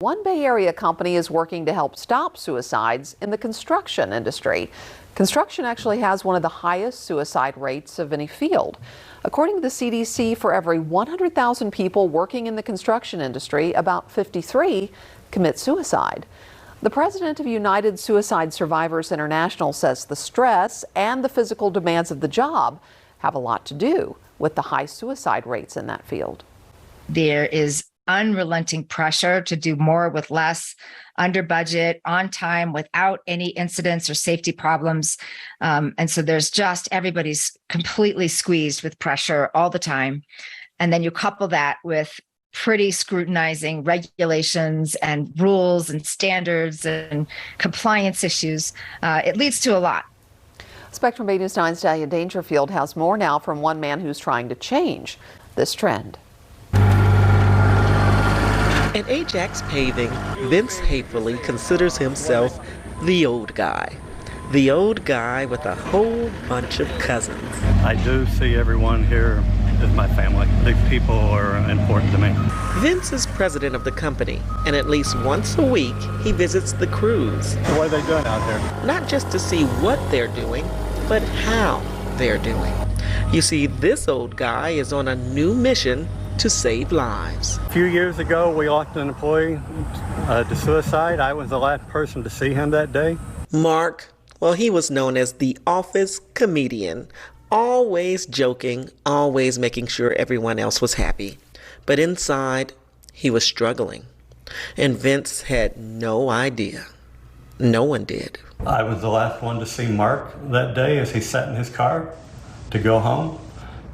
One Bay Area company is working to help stop suicides in the construction industry. Construction actually has one of the highest suicide rates of any field. According to the CDC, for every 100,000 people working in the construction industry, about 53 commit suicide. The president of United Suicide Survivors International says the stress and the physical demands of the job have a lot to do with the high suicide rates in that field. There is unrelenting pressure to do more with less, under budget, on time, without any incidents or safety problems. And so there's just everybody's completely squeezed with pressure all the time. And then you couple that with pretty scrutinizing regulations and rules and standards and compliance issues. It leads to a lot. Spectrum 8 News 9's Dahlia Dangerfield has more now from one man who's trying to change this trend. At Ajax Paving, Vince Hafeli considers himself the old guy. The old guy with a whole bunch of cousins. I do see everyone here as my family. The people are important to me. Vince is president of the company, and at least once a week, he visits the crews. What are they doing out there? Not just to see what they're doing, but how they're doing. You see, this old guy is on a new mission to save lives. A few years ago, we lost an employee to suicide. I was the last person to see him that day. Mark, well, he was known as the office comedian, always joking, always making sure everyone else was happy. But inside, he was struggling. And Vince had no idea. No one did. I was the last one to see Mark that day as he sat in his car to go home.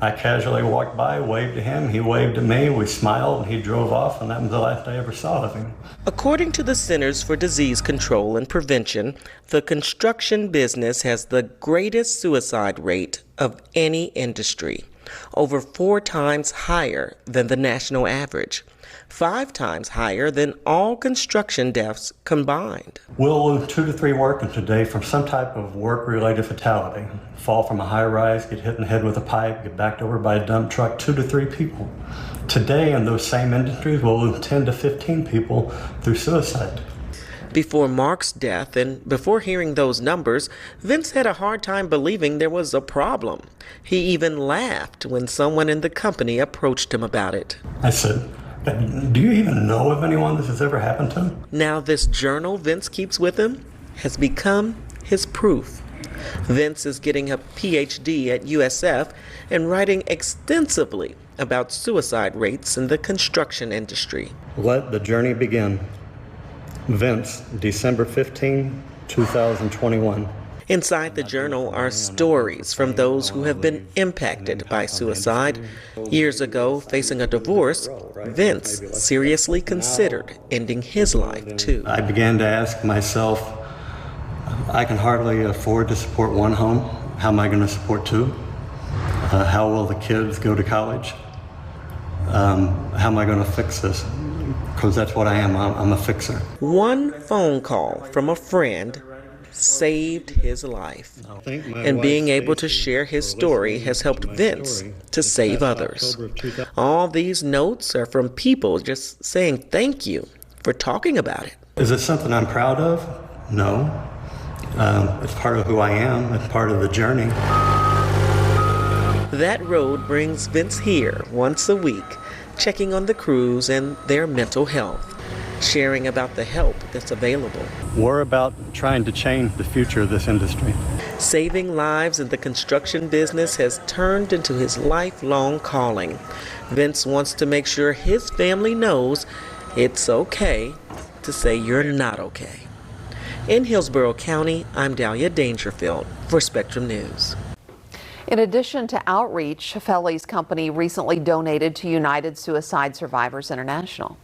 I casually walked by, waved to him, he waved to me, we smiled, and he drove off, and that was the last I ever saw of him. According to the Centers for Disease Control and Prevention, the construction business has the greatest suicide rate of any industry, over 4 times higher than the national average, 5 times higher than all construction deaths combined. We'll lose 2 to 3 workers today from some type of work-related fatality. Fall from a high rise, get hit in the head with a pipe, get backed over by a dump truck, 2 to 3 people. Today in those same industries, we'll lose 10 to 15 people through suicide. Before Mark's death and before hearing those numbers, Vince had a hard time believing there was a problem. He even laughed when someone in the company approached him about it. I said, "Do you even know of anyone this has ever happened to?" Now this journal Vince keeps with him has become his proof. Vince is getting a PhD at USF and writing extensively about suicide rates in the construction industry. Let the journey begin. Vince, December 15, 2021. Inside the journal are stories from those who have been impacted by suicide. Years ago, facing a divorce, Vince seriously considered ending his life too. I began to ask myself, I can hardly afford to support one home. How am I going to support 2? How will the kids go to college? How am I going to fix this? Because that's what I am. I'm a fixer. One phone call from a friend saved his life. And being able to share his story has helped Vince to save others. All these notes are from people just saying thank you for talking about it. Is it something I'm proud of? No. It's part of who I am. It's part of the journey. That road brings Vince here once a week, checking on the crews and their mental health, sharing about the help that's available. We're about trying to change the future of this industry. Saving lives in the construction business has turned into his lifelong calling. Vince wants to make sure his family knows it's okay to say you're not okay. In Hillsborough County, I'm Dahlia Dangerfield for Spectrum News. In addition to outreach, Hafeli's company recently donated to United Suicide Survivors International.